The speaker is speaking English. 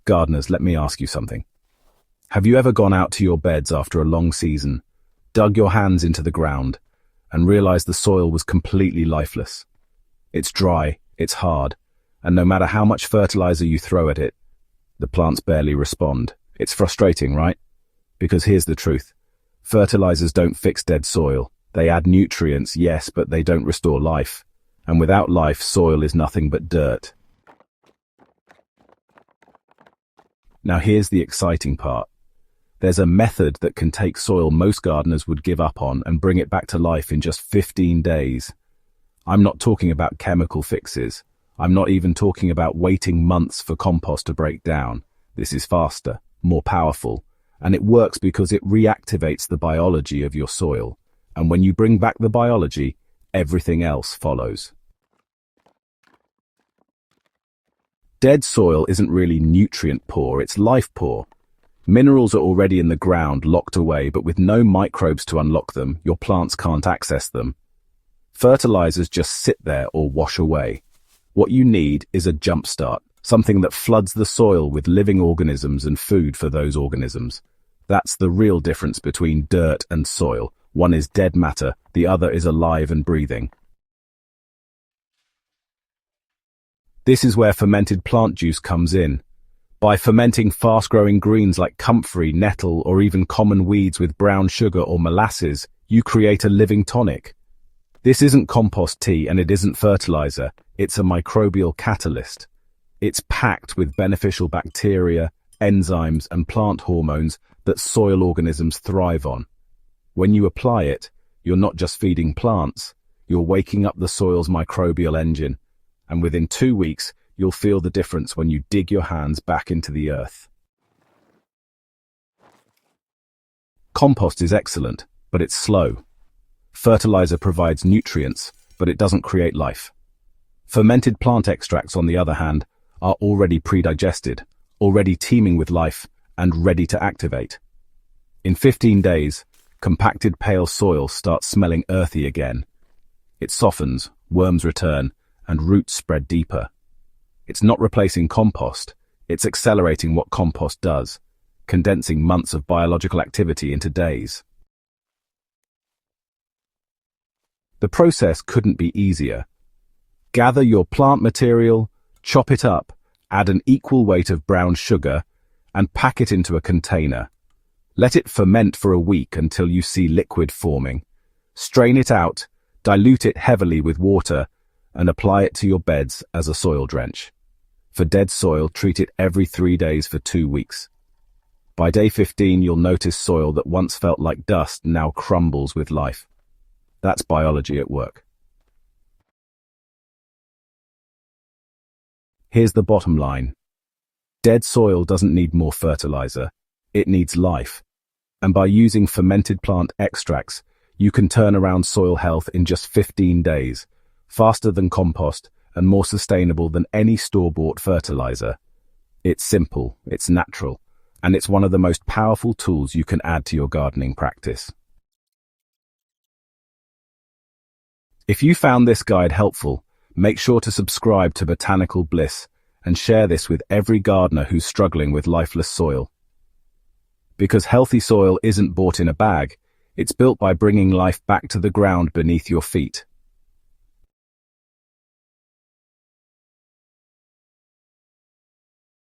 Gardeners, let me ask you something. Have you ever gone out to your beds after a long season, dug your hands into the ground, and realized the soil was completely lifeless? It's dry, it's hard, and no matter how much fertilizer you throw at it, the plants barely respond. It's frustrating, right? Because here's the truth. Fertilizers don't fix dead soil. They add nutrients, yes, but they don't restore life. And without life, soil is nothing but dirt. Now here's the exciting part. There's a method that can take soil most gardeners would give up on and bring it back to life in just 15 days. I'm not talking about chemical fixes. I'm not even talking about waiting months for compost to break down. This is faster, more powerful, and it works because it reactivates the biology of your soil. And when you bring back the biology, everything else follows. Dead soil isn't really nutrient poor, it's life poor. Minerals are already in the ground, locked away, but with no microbes to unlock them, your plants can't access them. Fertilizers just sit there or wash away. What you need is a jumpstart, something that floods the soil with living organisms and food for those organisms. That's the real difference between dirt and soil. One is dead matter, the other is alive and breathing. This is where fermented plant juice comes in. By fermenting fast-growing greens like comfrey, nettle, or even common weeds with brown sugar or molasses, you create a living tonic. This isn't compost tea and it isn't fertilizer, it's a microbial catalyst. It's packed with beneficial bacteria, enzymes, and plant hormones that soil organisms thrive on. When you apply it, you're not just feeding plants, you're waking up the soil's microbial engine, and within 2 weeks, you'll feel the difference when you dig your hands back into the earth. Compost is excellent, but it's slow. Fertilizer provides nutrients, but it doesn't create life. Fermented plant extracts, on the other hand, are already pre-digested, already teeming with life, and ready to activate. In 15 days, compacted pale soil starts smelling earthy again. It softens, worms return, and roots spread deeper. It's not replacing compost, it's accelerating what compost does, condensing months of biological activity into days. The process couldn't be easier. Gather your plant material, chop it up, add an equal weight of brown sugar, and pack it into a container. Let it ferment for a week until you see liquid forming. Strain it out, dilute it heavily with water, and apply it to your beds as a soil drench. For dead soil, treat it every 3 days for 2 weeks. By day 15, you'll notice soil that once felt like dust now crumbles with life. That's biology at work. Here's the bottom line. Dead soil doesn't need more fertilizer, it needs life. And by using fermented plant extracts, you can turn around soil health in just 15 days, faster than compost and more sustainable than any store-bought fertilizer. It's simple, it's natural, and it's one of the most powerful tools you can add to your gardening practice. If you found this guide helpful, make sure to subscribe to Botanical Bliss and share this with every gardener who's struggling with lifeless soil. Because healthy soil isn't bought in a bag, it's built by bringing life back to the ground beneath your feet.